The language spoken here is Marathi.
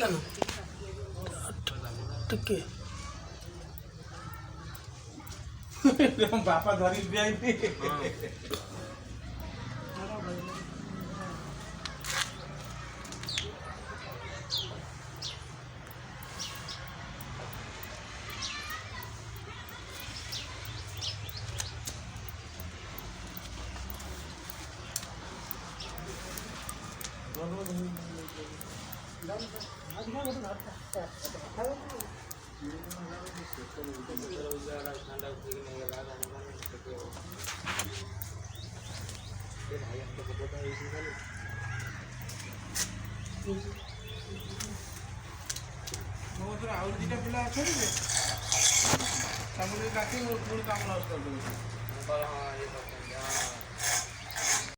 का ना टक्के बापा धरी VIP आउट दिटा पिला अछे तामुले काके मोर काम लास्ट कर दो हां ये